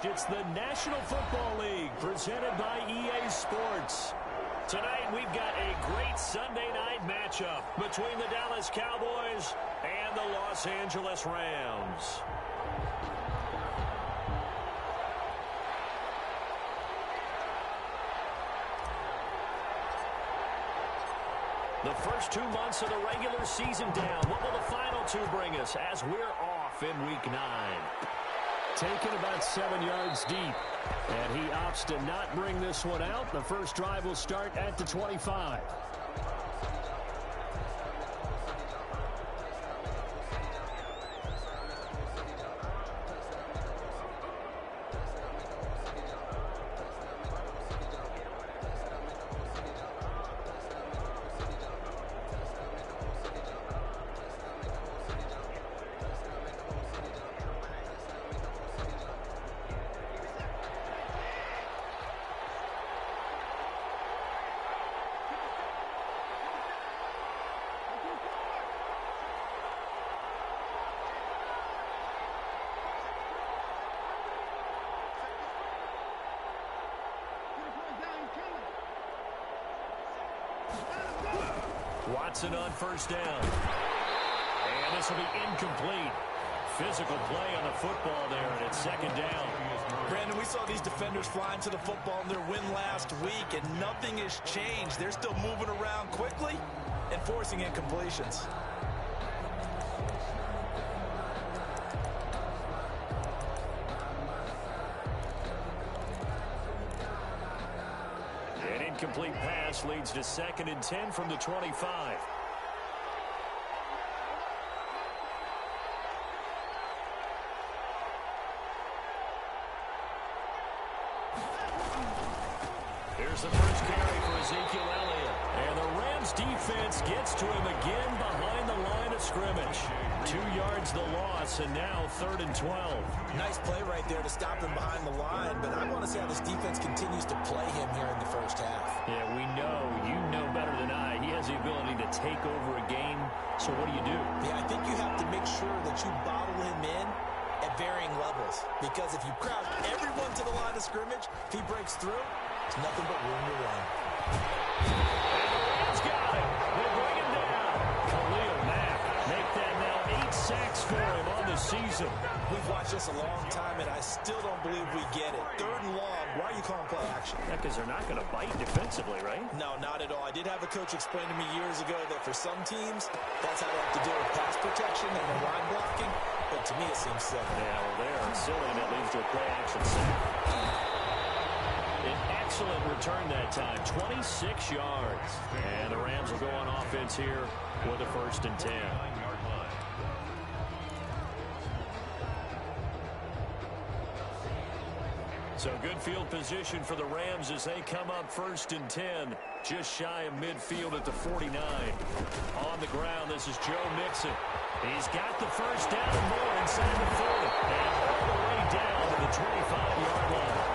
It's the National Football League presented by EA Sports. Tonight we've got a great Sunday night matchup between the Dallas Cowboys and the Los Angeles Rams. The first 2 months of the regular season down. What will the final two bring us as we're off in Week 9? Taken about 7 yards deep. And he opts to not bring this one out. The first drive will start at the 25. Watson on first down. And this will be incomplete. Physical play on the football there, and it's second down. Brandon, we saw these defenders flying to the football in their win last week, and nothing has changed. They're still moving around quickly and forcing incompletions. An incomplete pass leads to 2nd and 10 from the 25. Here's the first carry for Ezekiel Elliott. And the Rams defense gets to him again behind the line of scrimmage. 2 yards the loss, and now 3rd and 12. Nice play right there to stop him behind the line, but I want to see how this defense continues to play him here in the first half. Yeah, we know. You know better than I. He has the ability to take over a game. So what do? Yeah, I think you have to make sure that you bottle him in at varying levels. Because if you crowd everyone to the line of scrimmage, if he breaks through, it's nothing but room to run. And the Rams got him. They bring him down. Khalil Mack make that now 8 sacks for him on the season. We've watched this a long time, and I still don't believe we get it. 3rd and long, why are you calling play action? Yeah, because they're not going to bite defensively, right? No, not at all. I did have a coach explain to me years ago that for some teams, that's how they have to deal with pass protection and the line blocking. But to me, it seems silly. Yeah, well, there, silly, and that leads to a play action sack. An excellent return that time, 26 yards. And the Rams will go on offense here with a 1st and 10. So good field position for the Rams as they come up 1st and 10. Just shy of midfield at the 49. On the ground, this is Joe Mixon. He's got the first down and more inside the 40. And all the way down to the 25-yard line.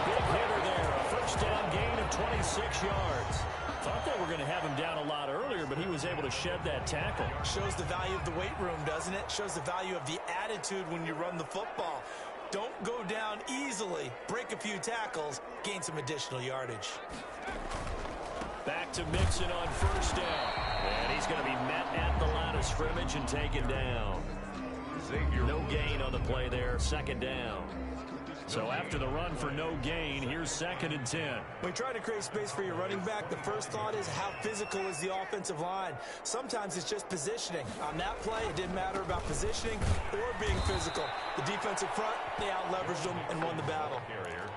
Big hitter there. A first down gain of 26 yards. Thought they were going to have him down a lot earlier, but he was able to shed that tackle. Shows the value of the weight room, doesn't it? Shows the value of the attitude when you run the football. Don't go down easily. Break a few tackles. Gain some additional yardage. Back to Mixon on first down. And he's going to be met at the line of scrimmage and taken down. No gain on the play there. 2nd down. So after the run for no gain, here's 2nd and 10. When you try to create space for your running back, the first thought is how physical is the offensive line. Sometimes it's just positioning. On that play, it didn't matter about positioning or being physical. The defensive front, they out-leveraged them and won the battle.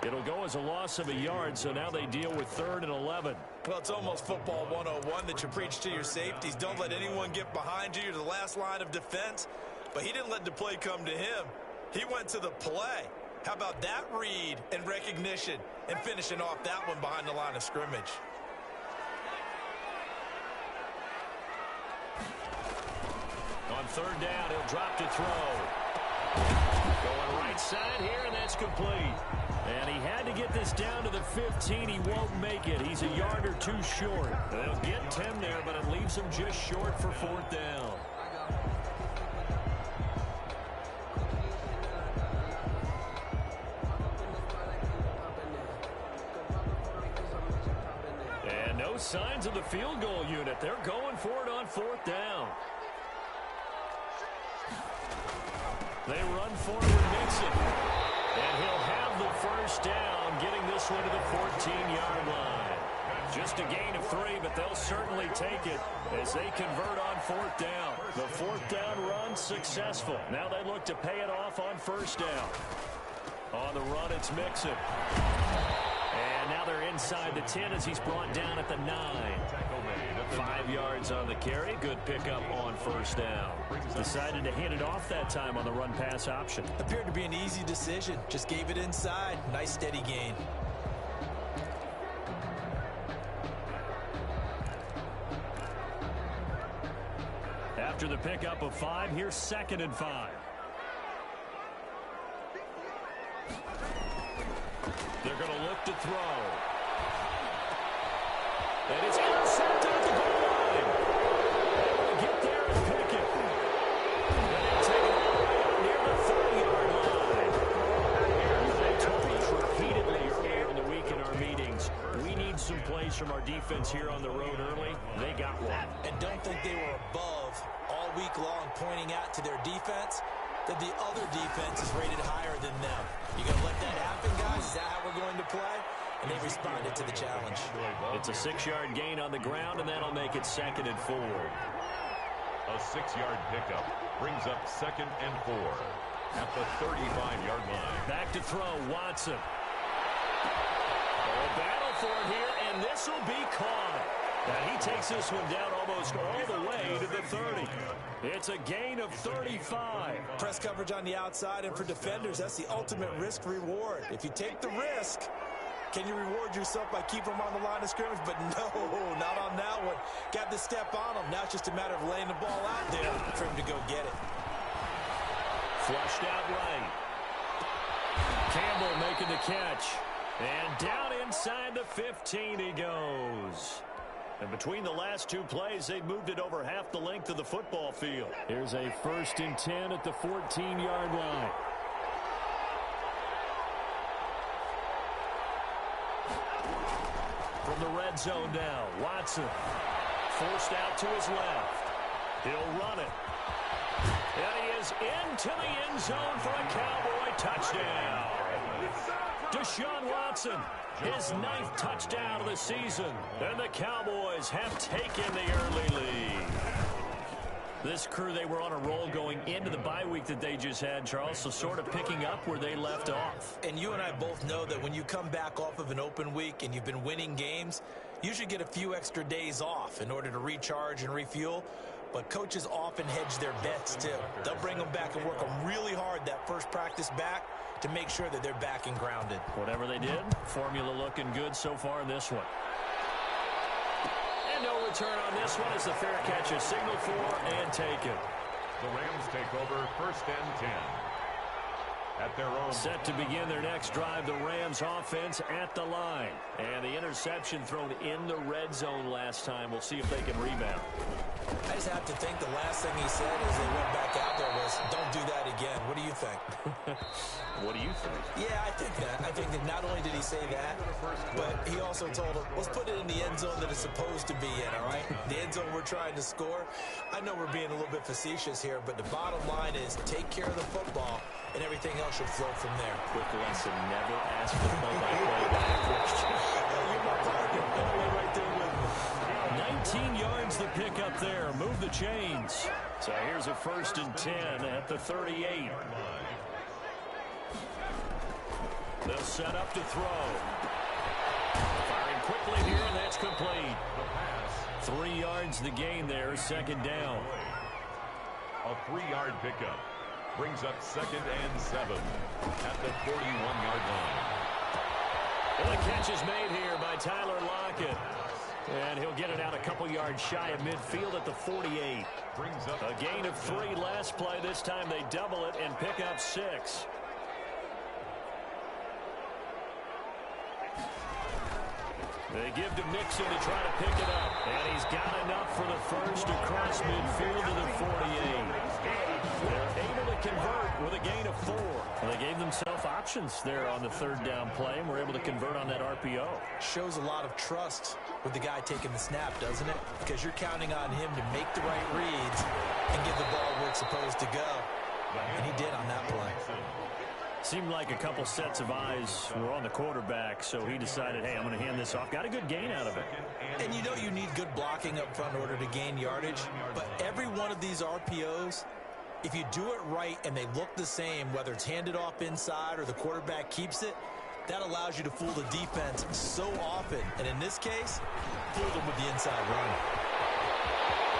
It'll go as a loss of a yard, so now they deal with 3rd and 11. Well, it's almost football 101 that you preach to your safeties. Don't let anyone get behind you. You're the last line of defense. But he didn't let the play come to him. He went to the play. How about that read and recognition and finishing off that one behind the line of scrimmage? On 3rd down, he'll drop to throw. Going right side here, and that's complete. And he had to get this down to the 15. He won't make it. He's a yard or 2 short. They'll get 10 there, but it leaves him just short for 4th down. No signs of the field goal unit. They're going for it on 4th down. They run forward Mixon. And he'll have the first down, getting this one to the 14-yard line. Just a gain of 3, but they'll certainly take it as they convert on 4th down. The 4th down run successful. Now they look to pay it off on 1st down. On the run, it's Mixon. And now they're inside the 10 as he's brought down at the 9. 5 yards on the carry. Good pickup on 1st down. Decided to hand it off that time on the run-pass option. Appeared to be an easy decision. Just gave it inside. Nice steady gain. After the pickup of 5, here's 2nd and 5. They're going to look to throw. And it's intercepted at the goal line. They're going to get there and pick it. And they take it all the way up near the 30-yard line. They told us repeatedly earlier in the week in our meetings, we need some plays from our defense here on the road early. They got one. And don't think they were above all week long pointing out to their defense that the other defense is rated higher than them. You going to let that happen, guys? Is that how we're going to play? And they responded to the challenge. It's a 6-yard gain on the ground, and that'll make it 2nd and 4. A 6-yard pickup brings up 2nd and 4 at the 35-yard line. Back to throw, Watson. A battle for it here, and this will be caught. Now he takes this one down almost all the way to the 30. It's a gain of 35. Press coverage on the outside, and for defenders, that's the ultimate risk-reward. If you take the risk, can you reward yourself by keeping them on the line of scrimmage? But no, not on that one. Got to step on them. Now it's just a matter of laying the ball out there for him to go get it. Flushed out right. Campbell making the catch. And down inside the 15 he goes. And between the last 2 plays, they've moved it over half the length of the football field. Here's a 1st and 10 at the 14-yard line. From the red zone now, Watson forced out to his left. He'll run it. And he is into the end zone for a Cowboy touchdown. Deshaun Watson, his 9th touchdown of the season. And the Cowboys have taken the early lead. This crew, they were on a roll going into the bye week that they just had, Charles, so sort of picking up where they left off. And you and I both know that when you come back off of an open week and you've been winning games, you should get a few extra days off in order to recharge and refuel. But coaches often hedge their bets, too. They'll bring them back and work them really hard that first practice back to make sure that they're back and grounded. Whatever they did, formula looking good so far in this one. And no return on this one as the fair catch is signaled for and taken. The Rams take over 1st and 10. At their own. Set to begin their next drive, the Rams offense at the line. And the interception thrown in the red zone last time. We'll see if they can rebound. I just have to think the last thing he said as they went back out there was, don't do that again. What do you think? What do you think? Yeah, I think that. I think that not only did he say that, but he also told him, let's put it in the end zone that it's supposed to be in, all right? The end zone we're trying to score. I know we're being a little bit facetious here, but the bottom line is take care of the football, and everything else should flow from there. Quick lesson, never ask for play-by-play back question. You're my partner. I know you're right there with me. 19 yards the pick up there. Move the chains. So here's a 1st and 10 at the 38. They'll set up to throw. Firing quickly here, and that's complete. 3 yards the gain there, 2nd down. A 3-yard pickup brings up 2nd and 7 at the 41-yard line. Well, the catch is made here by Tyler Lockett. And he'll get it out a couple yards shy of midfield at the 48. Brings up a gain of 3 last play. This time they double it and pick up 6. They give to Mixon to try to pick it up. And he's got enough for the first across midfield to the 48. They're able to convert with a gain of 4. Well, they gave themselves options there on the third down play and were able to convert on that RPO. Shows a lot of trust with the guy taking the snap, doesn't it? Because you're counting on him to make the right reads and give the ball where it's supposed to go. And he did on that play. Seemed like a couple sets of eyes were on the quarterback, so he decided, hey, I'm going to hand this off. Got a good gain out of it. And you know you need good blocking up front in order to gain yardage. But every one of these RPOs, if you do it right and they look the same, whether it's handed off inside or the quarterback keeps it, that allows you to fool the defense so often. And in this case, fool them with the inside run.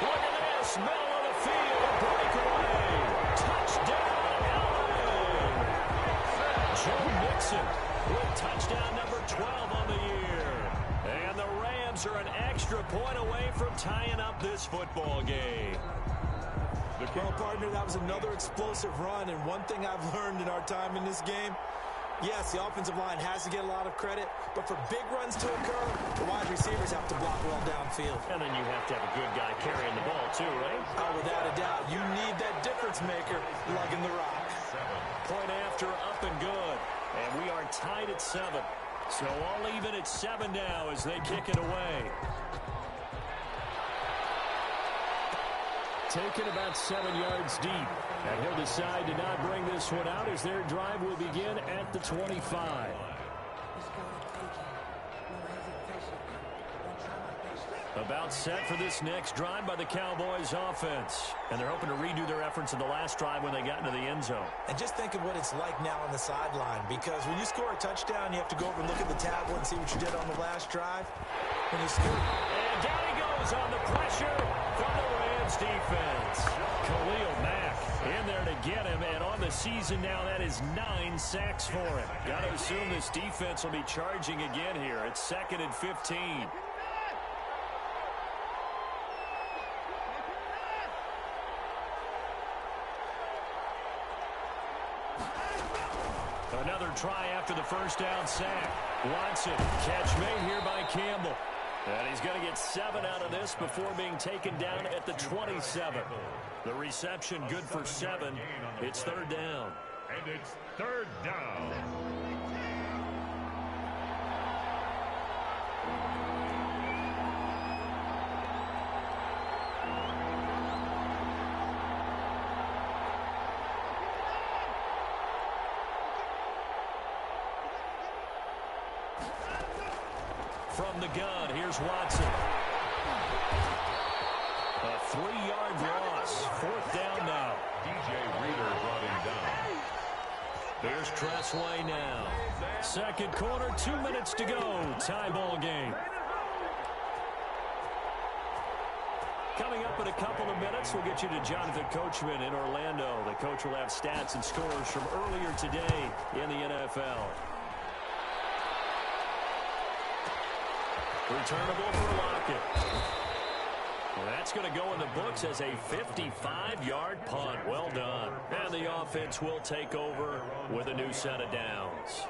Look at this, middle of the field, breakaway, touchdown, LA. Joe Mixon with touchdown number 12 on the year. And the Rams are an extra point away from tying up this football game. Well, partner, that was another explosive run, and one thing I've learned in our time in this game, yes, the offensive line has to get a lot of credit, but for big runs to occur, the wide receivers have to block well downfield. And then you have to have a good guy carrying the ball too, right? Oh, without a doubt. You need that difference maker lugging the rock. Point after, up and good. And we are tied at 7. So all even at 7 now as they kick it away. Taken about 7 yards deep. And he'll decide to not bring this one out as their drive will begin at the 25. About set for this next drive by the Cowboys offense. And they're hoping to redo their efforts in the last drive when they got into the end zone. And just think of what it's like now on the sideline, because when you score a touchdown, you have to go over and look at the tablet and see what you did on the last drive. When you score. And down he goes on the pressure from the Rams defense. Khalil Mack in there to get him, and on the season now, that is 9 sacks for him. Got to assume this defense will be charging again here. It's 2nd and 15. Another try after the first down sack. Watson, catch made here by Campbell. And he's going to get 7 out of this before being taken down at the 27. The reception good for 7. It's 3rd down. And it's 3rd down. From the gun, here's Watson. A 3-yard loss. 4th down now. DJ Reader brought him down. Here's Tressway now. 2nd quarter, 2 minutes to go. Tie ball game. Coming up in a couple of minutes, we'll get you to Jonathan Coachman in Orlando. The coach will have stats and scores from earlier today in the NFL. Returnable for Lockett. Well, that's going to go in the books as a 55-yard punt. Well done. And the offense will take over with a new set of downs.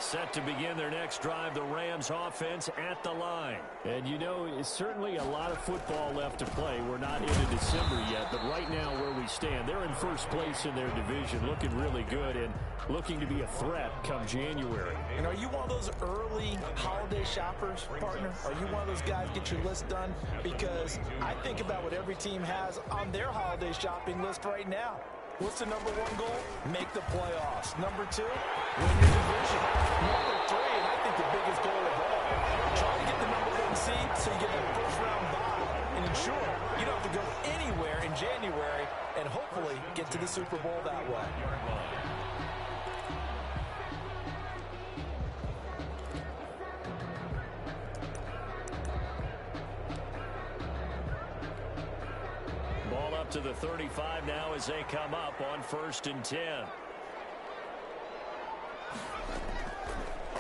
Set to begin their next drive, the Rams offense at the line. And you know, it's certainly a lot of football left to play. We're not into December yet, but right now where we stand, they're in first place in their division, looking really good and looking to be a threat come January. And are you one of those early holiday shoppers, partner? Are you one of those guys get your list done? Because I think about what every team has on their holiday shopping list right now. What's the number 1 goal? Make the playoffs. Number 2, win your division. Number 3, and I think the biggest goal of all, try to get the number 1 seed so you get that first-round bye and ensure you don't have to go anywhere in January and hopefully get to the Super Bowl that way. To the 35 now as they come up on 1st and 10.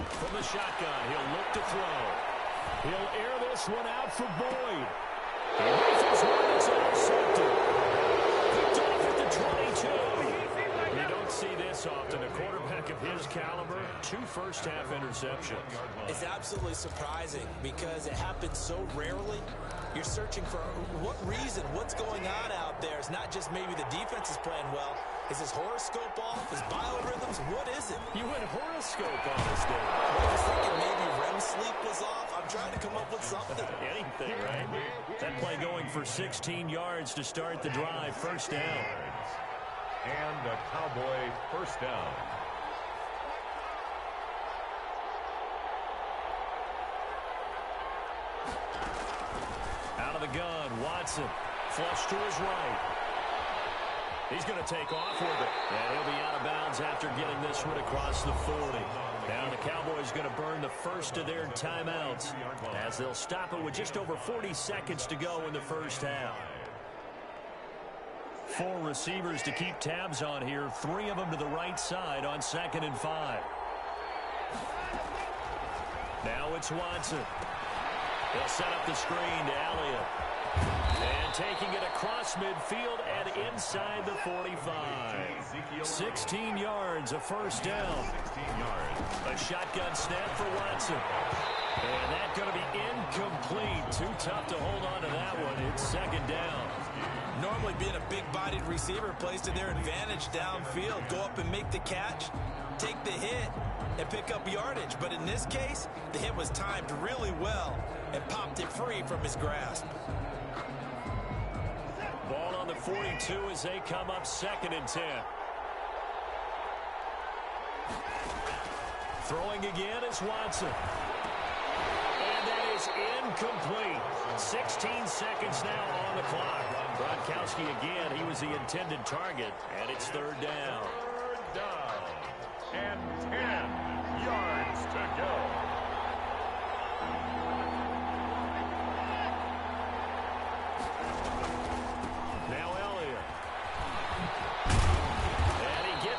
From the shotgun, he'll look to throw. He'll air this one out for Boyd. He reaches one, it's intercepted. Picked off at the 22. You don't see this often. A quarterback of his caliber, 2 first-half interceptions. It's absolutely surprising because it happens so rarely. You're searching for what reason, what's going on out there. It's not just maybe the defense is playing well. Is his horoscope off? His biorhythms? What is it? You went horoscope on this day. I was thinking maybe REM sleep was off. I'm trying to come up with something. Anything, right? That play going for 16 yards to start the drive. First down. And a Cowboy first down. Out of the gun, Watson. Flush to his right. He's going to take off with it. And he'll be out of bounds after getting this one across the 40. Now the Cowboys going to burn the first of their timeouts as they'll stop it with just over 40 seconds to go in the first half. 4 receivers to keep tabs on here. 3 of them to the right side on 2nd and 5. Now it's Watson. He'll set up the screen to Elliott. And taking it across midfield and inside the 45. 16 yards, a first down. 16 yards. A shotgun snap for Watson. And that's going to be incomplete. Too tough to hold on to that one. It's 2nd down. Normally being a big-bodied receiver plays to their advantage downfield. Go up and make the catch, take the hit, and pick up yardage. But in this case, the hit was timed really well and popped it free from his grasp. Ball on the 42 as they come up 2nd and 10. Throwing again is Watson. And that is incomplete. 16 seconds now on the clock. Gronkowski again, he was the intended target, and it's 3rd down. 3rd down. And 10 yards to go.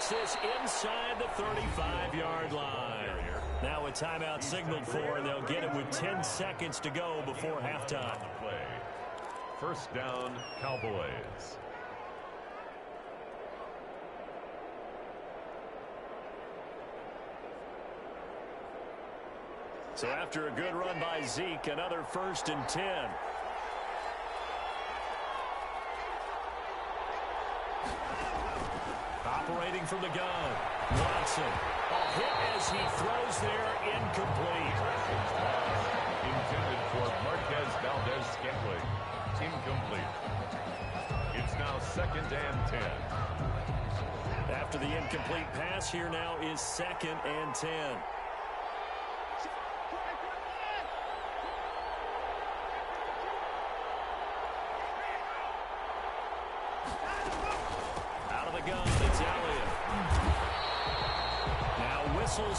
This inside the 35-yard line. Now a timeout signaled for, and they'll get it with 10 seconds to go before halftime. First down, Cowboys. So after a good run by Zeke, another 1st and 10. Operating from the gun. Watson. A hit as he throws there, incomplete. Intended for Marquez Valdez-Scantling. Incomplete. It's now 2nd and 10. After the incomplete pass, here now is 2nd and 10.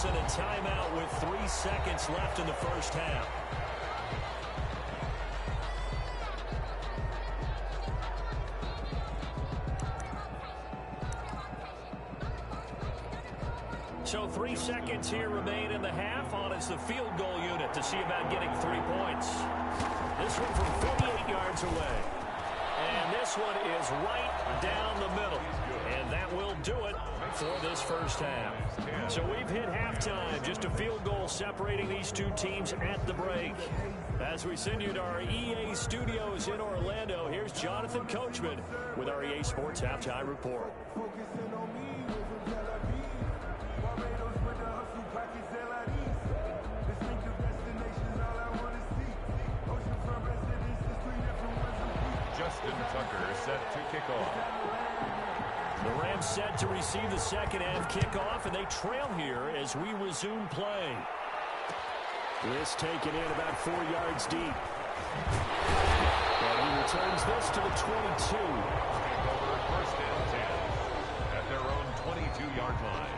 And a timeout with 3 seconds left in the first half. So 3 seconds here remain in the half. On is the field goal unit to see about getting 3 points. This one from 48 yards away. And this one is right down the middle. And that will do it for this first half. So we've hit halftime. Just a field goal separating these two teams at the break. As we send you to our EA studios in Orlando, here's Jonathan Coachman with our EA Sports Halftime Report. Justin Tucker set to kick off. The Rams set to receive the second half kickoff, and they trail here as we resume play. This taken in about 4 yards deep. And he returns this to the 22. Over 1st and 10 at their own 22-yard line.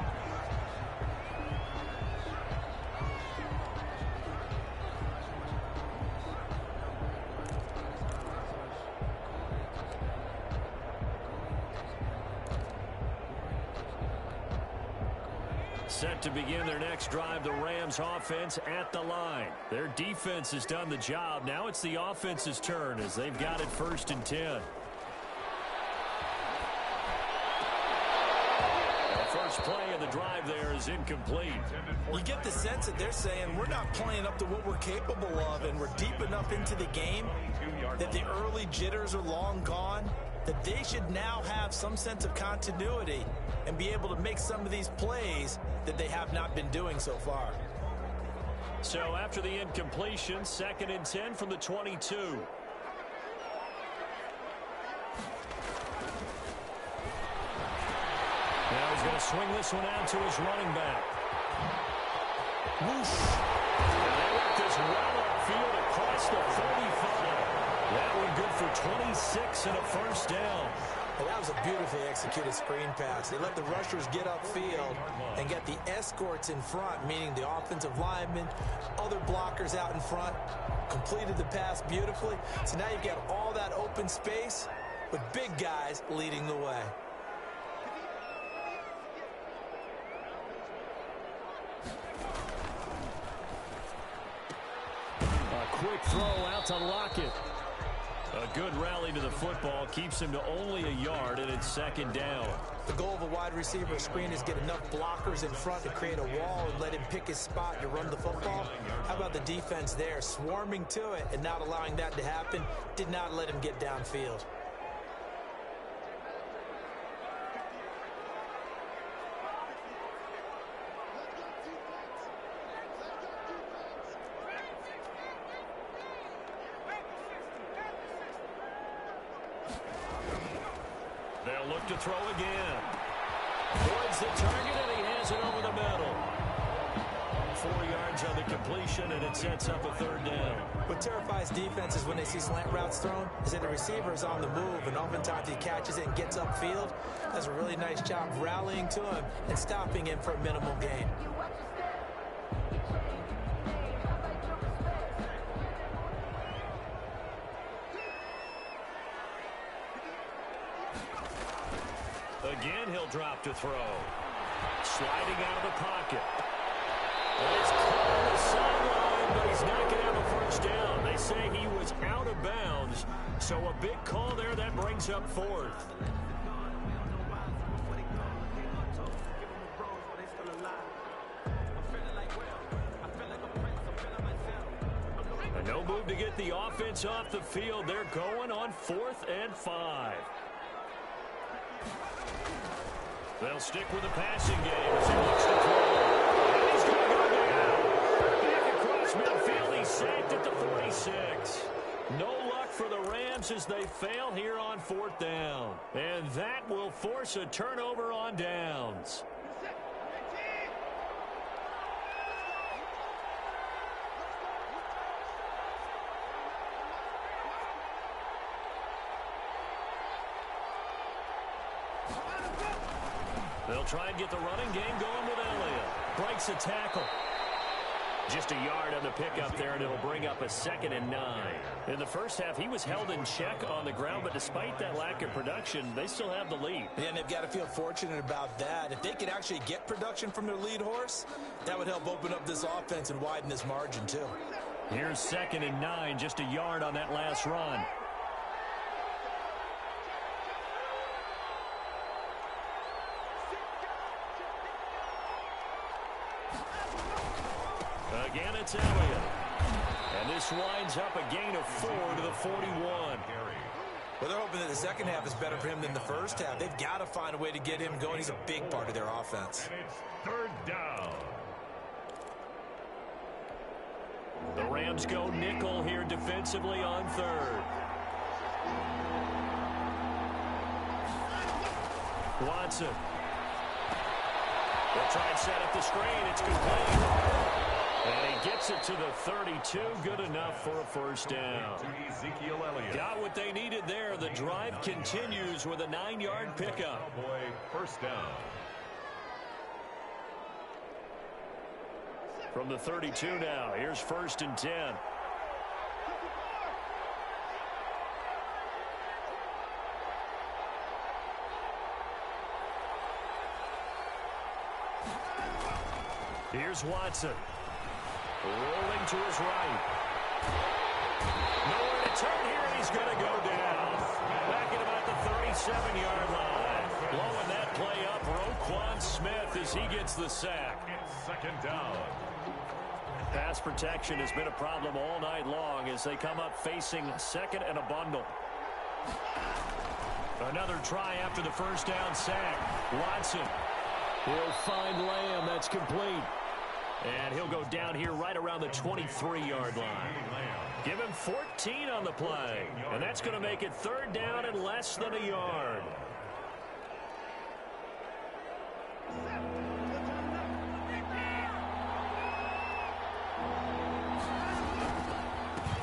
Set to begin their next drive, the Rams offense at the line. Their defense has done the job. Now it's the offense's turn as they've got it 1st and 10. The first play of the drive there is incomplete. You get the sense that they're saying we're not playing up to what we're capable of, and we're deep enough into the game that the early jitters are long gone, that they should now have some sense of continuity and be able to make some of these plays that they have not been doing so far. So after the incompletion, 2nd and 10 from the 22. Now he's going to swing this one out to his running back. Whoosh. And they let this well upfield across the 45. That one good for 26 and a first down. And that was a beautifully executed screen pass. They let the rushers get upfield and get the escorts in front, meaning the offensive linemen, other blockers out in front, completed the pass beautifully. So now you've got all that open space with big guys leading the way. A quick throw out to Lockett. A good rally to the football keeps him to only a yard, and it's 2nd down. The goal of a wide receiver screen is get enough blockers in front to create a wall and let him pick his spot to run the football. How about the defense there, swarming to it and not allowing that to happen? Did not let him get downfield. They'll look to throw again. Towards the target, and he has it over the middle. 4 yards on the completion, and it sets up a 3rd down. What terrifies defenses when they see slant routes thrown is that the receiver is on the move, and oftentimes he catches it and gets upfield. Does a really nice job rallying to him and stopping him for a minimal gain. Again, he'll drop to throw. Sliding out of the pocket. And it's caught on the sideline, but he's not going to have a first down. They say he was out of bounds, so a big call there that brings up 4th. A no move to get the offense off the field. They're going on 4th and 5. They'll stick with the passing game as he looks to throw. And he's going to go down. Back across midfield, he's sacked at the 46. No luck for the Rams as they fail here on 4th down. And that will force a turnover on downs. They'll try and get the running game going with Elliott. Breaks a tackle. Just a yard on the pickup there, and it'll bring up a 2nd and 9. In the first half, he was held in check on the ground, but despite that lack of production, they still have the lead. Yeah, and they've got to feel fortunate about that. If they could actually get production from their lead horse, that would help open up this offense and widen this margin, too. Here's 2nd and 9, just a yard on that last run. Again, it's Elliott. And this winds up a gain of 4 to the 41. Well, they're hoping that the second half is better for him than the first half. They've got to find a way to get him going. He's a big part of their offense. And it's 3rd down. The Rams go nickel here defensively on 3rd. Watson. They'll try and set up the screen. It's complete. And he gets it to the 32. Good enough for a first down. Ezekiel Elliott. Got what they needed there. The drive continues with a 9-yard pickup. Cowboy first down. From the 32 now, here's 1st and 10. Here's Watson. Rolling to his right. Nowhere to turn here, and he's going to go down. Back at about the 37-yard line. Blowing that play up, Roquan Smith as he gets the sack. It's 2nd down. Pass protection has been a problem all night long as they come up facing second and a bundle. Another try after the first down sack. Watson. He'll find Lamb. That's complete. And he'll go down here right around the 23-yard line. Give him 14 on the play. And that's going to make it third down and less than a yard.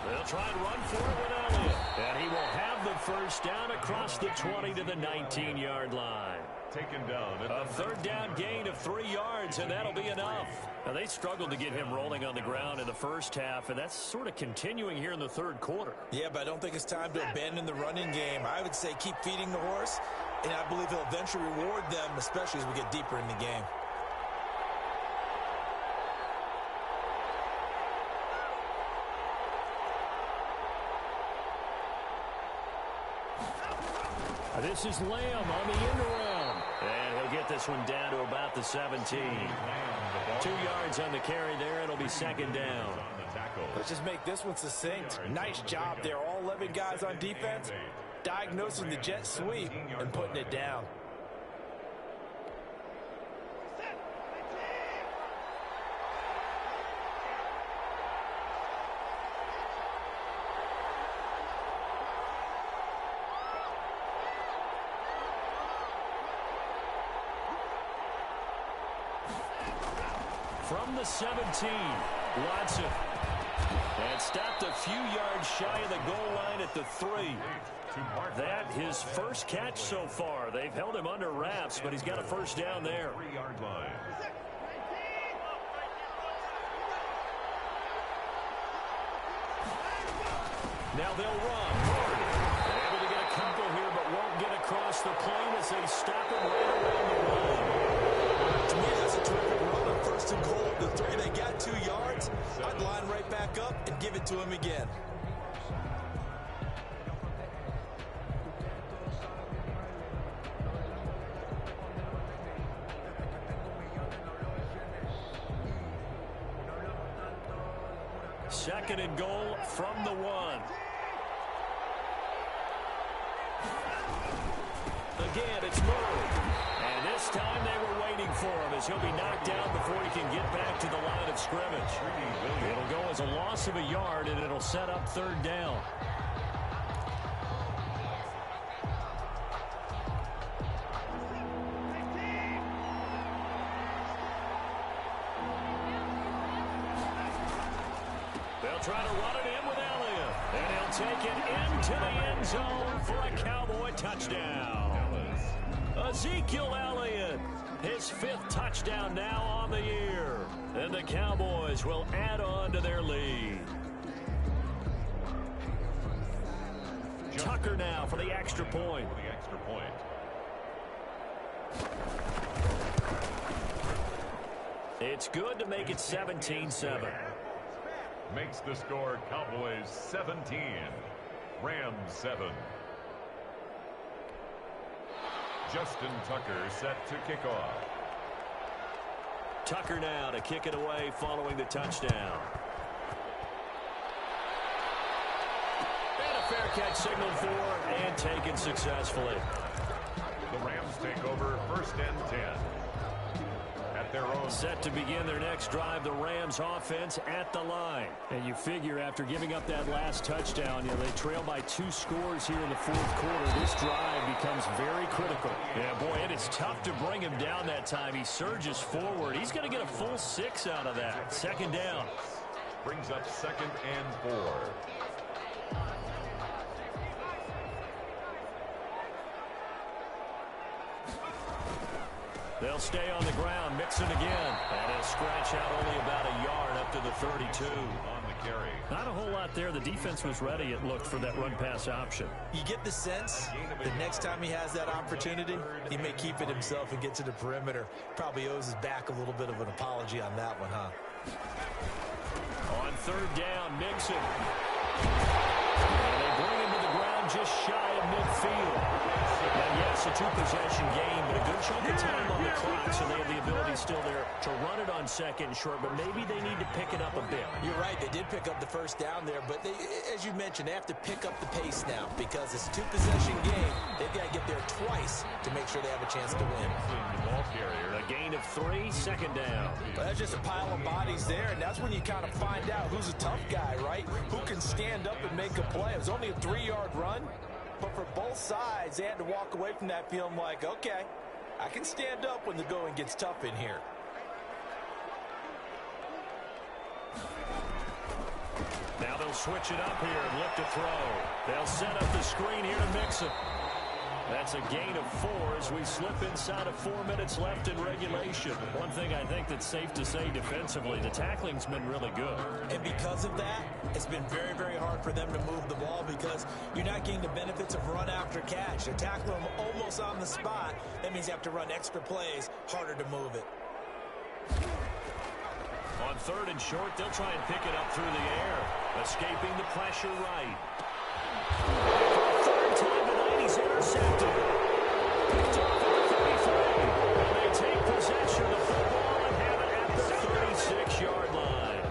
They'll try and run for it with Elliott. And he will have the first down across the 20 to the 19-yard line. Taken down. A third down gain of 3 yards, and that'll be enough. Now, they struggled to get him rolling on the ground in the first half, and that's sort of continuing here in the third quarter. Yeah, but I don't think it's time to abandon the running game. I would say keep feeding the horse, and I believe he'll eventually reward them, especially as we get deeper in the game. This is Lamb on the end around. And he'll get this one down to about the 17. 2 yards on the carry there. It'll be second down. Let's just make this one succinct. Nice job there. All 11 guys on defense, diagnosing the jet sweep and putting it down. From the 17, Watson. And stopped a few yards shy of the goal line at the 3. That his first catch so far. They've held him under wraps, but he's got a first down there. 3-yard line. Now they'll run. Able to get a couple here, but won't get across the plane as they stop him right around the line. To me, that's a terrific run on first and goal. The 3, they got 2 yards. I'd line right back up and give it to him again. Second and goal from the 1. Again, it's Murray. And this time they were waiting for him as he'll be knocked down before he can get back to the line of scrimmage. It'll go as a loss of a yard, and it'll set up third down. They'll try to run it in with Elliott. And he'll take it into the end zone for a Cowboy touchdown. Ezekiel Elliott, his 5th touchdown now on the year. And the Cowboys will add on to their lead. Tucker now for the extra point. It's good to make it 17-7. Makes the score Cowboys 17, Rams 7. Justin Tucker set to kick off. Tucker now to kick it away following the touchdown. And a fair catch signaled for and taken successfully. The Rams take over first and 10. At their own. Set to begin their next drive, the Rams offense at the line. And you figure after giving up that last touchdown, they trail by 2 scores here in the fourth quarter. This drive becomes very critical. Yeah, boy, it is tough to bring him down that time. He surges forward. He's going to get a full 6 out of that. Second down. Brings up second and 4. They'll stay on the ground, Mixon again. And he'll scratch out only about a yard up to the 32. On the carry. Not a whole lot there. The defense was ready, it looked, for that run-pass option. You get the sense the next time he has that opportunity, he may keep it himself and get to the perimeter. Probably owes his back a little bit of an apology on that one, huh? On third down, Mixon. And they bring him to the ground just shy of midfield. And yes, a two-possession game, but a good chunk of time on the clock, so they have the ability still there to run it on second and short, but maybe they need to pick it up a bit. You're right. They did pick up the first down there, but they, as you mentioned, they have to pick up the pace now because it's a two-possession game. They've got to get there twice to make sure they have a chance to win. A gain of 3, second down. Well, that's just a pile of bodies there, and that's when you kind of find out who's a tough guy, right? Who can stand up and make a play. It was only a 3-yard run, but for both sides, they had to walk away from that feeling like, okay, I can stand up when the going gets tough in here. Now they'll switch it up here and look to throw. They'll set up the screen here to mix it. That's a gain of 4 as we slip inside of 4 minutes left in regulation. One thing I think that's safe to say defensively, the tackling's been really good. And because of that, it's been very, very hard for them to move the ball because you're not getting the benefits of run after catch. They tackle them almost on the spot. That means you have to run extra plays, harder to move it. On 3rd and short, they'll try and pick it up through the air. Escaping the pressure right. Third time tonight, he's intercepted. Picked off at the 33. And they take possession of the football and have it at the 36-yard line.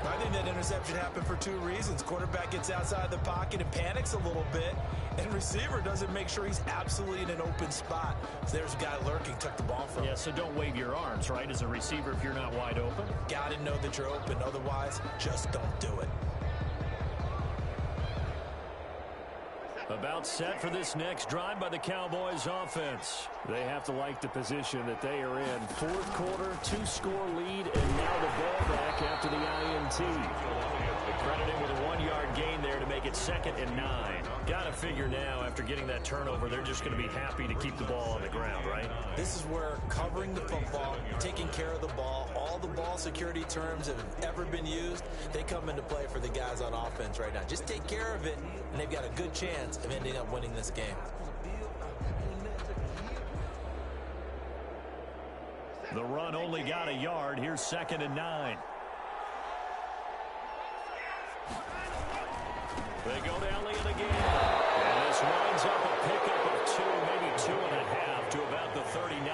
I think that interception happened for 2 reasons. Quarterback gets outside the pocket and panics a little bit, and receiver doesn't make sure he's absolutely in an open spot. So there's a guy lurking, took the ball from him. Yeah, so don't wave your arms, right, as a receiver if you're not wide open. Got to know that you're open. Otherwise, just don't do it. About set for this next drive by the Cowboys offense. They have to like the position that they are in. 4th quarter, 2-score lead, and now the ball back after the INT. Credited with a 1-yard gain there to make it 2nd and 9. Got to figure now, after getting that turnover, they're just going to be happy to keep the ball on the ground, right? This is where covering the football, taking care of the ball, all the ball security terms that have ever been used, they come into play for the guys on offense right now. Just take care of it, and they've got a good chance of ending up winning this game. The run only got a yard. Here's 2nd and 9. They go to Elliott again. And this winds up a pickup of 2, maybe 2.5 to about the 39.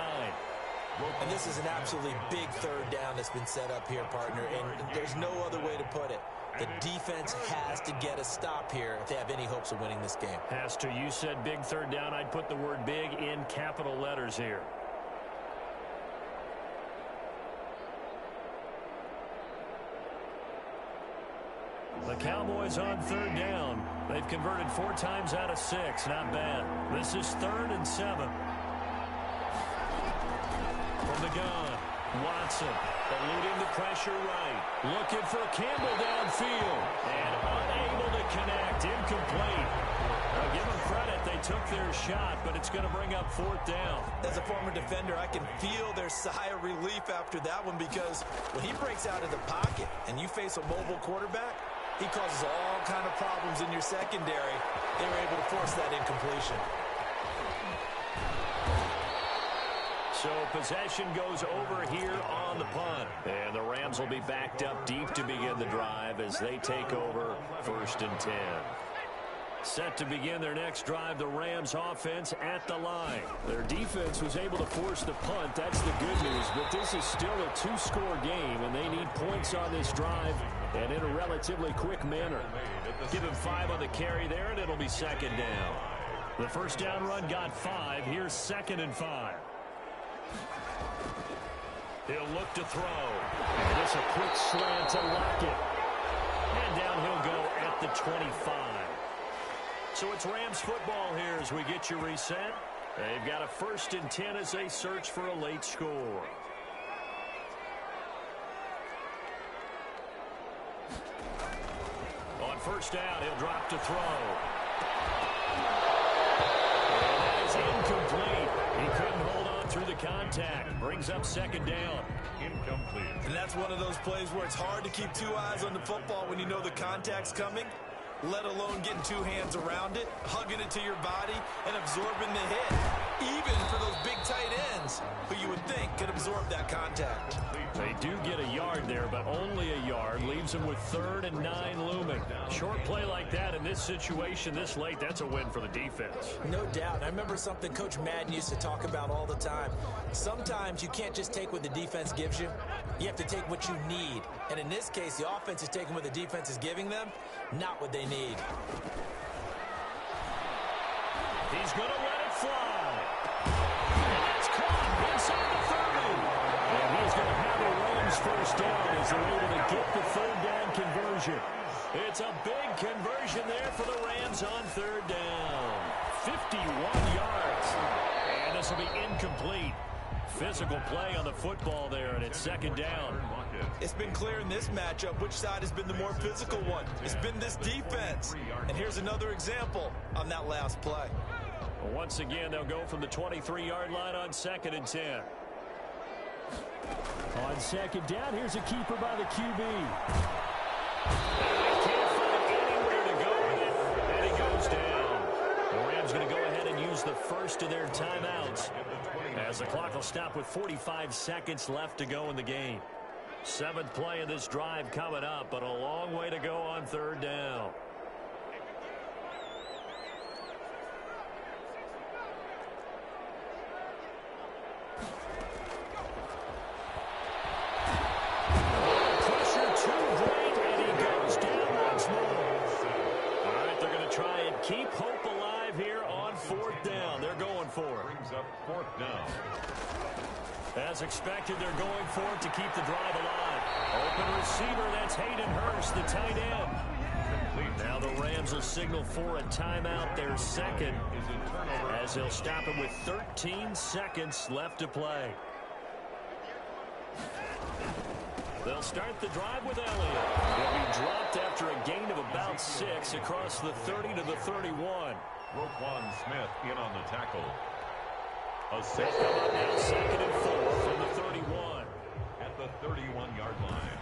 And this is an absolutely big 3rd down that's been set up here, partner, and there's no other way to put it. The defense has to get a stop here if they have any hopes of winning this game. Has to. You said big 3rd down. I'd put the word big in capital letters here. The Cowboys on 3rd down. They've converted 4 times out of 6. Not bad. This is 3rd and 7. From the gun, Watson eluding the pressure right. Looking for Campbell downfield. And unable to connect. Incomplete. Now give them credit. They took their shot, but it's going to bring up 4th down. As a former defender, I can feel their sigh of relief after that one because when he breaks out of the pocket and you face a mobile quarterback, he causes all kind of problems in your secondary. They were able to force that incompletion. So possession goes over here on the punt. And the Rams will be backed up deep to begin the drive as they take over 1st and 10. Set to begin their next drive, the Rams offense at the line. Their defense was able to force the punt. That's the good news. But this is still a 2-score game, and they need points on this drive and in a relatively quick manner. Give him 5 on the carry there, and it'll be 2nd down. The 1st down run got 5. Here's 2nd and 5. He'll look to throw. And it's a quick slant to Lockett. And down he'll go at the 25. So it's Rams football here as we get you reset. They've got a 1st and 10 as they search for a late score. On 1st down, he'll drop to throw. And that is incomplete. He couldn't hold on through the contact. Brings up 2nd down. Incomplete. And that's one of those plays where it's hard to keep 2 eyes on the football when you know the contact's coming, let alone getting 2 hands around it, hugging it to your body, and absorbing the hit. even for those big tight ends who you would think could absorb that contact. They do get a yard there, but only a yard. Leaves them with 3rd and 9 looming. Short play like that in this situation this late, that's a win for the defense. No doubt. I remember something Coach Madden used to talk about all the time. Sometimes you can't just take what the defense gives you. You have to take what you need. And in this case, the offense is taking what the defense is giving them, not what they need. He's going to let it fly. And that's caught inside the 30. And he's going to have a Rams first down as they're able to get the 3rd down conversion. It's a big conversion there for the Rams on 3rd down. 51 yards. And this will be incomplete. Physical play on the football there, and it's 2nd down. It's been clear in this matchup which side has been the more physical one. It's been this defense. And here's another example on that last play. Once again, they'll go from the 23-yard line on 2nd and 10. On 2nd down, here's a keeper by the QB. They can't find anywhere to go with it, and he goes down. The Rams going to go ahead and use the first of their timeouts, as the clock will stop with 45 seconds left to go in the game. 7th play of this drive coming up, but a long way to go on 3rd down. Keep hope alive here on 4th down. They're going for it. Brings up 4th down. As expected, they're going for it to keep the drive alive. Open receiver, that's Hayden Hurst, the tight end. Now the Rams will signal for a timeout, their 2nd, as they'll stop it with 13 seconds left to play. They'll start the drive with Elliott. He'll be dropped after a gain of about 6 across the 30 to the 31. Roquan Smith in on the tackle. A They'll come up now 2nd and 4 from the 31. At the 31-yard line.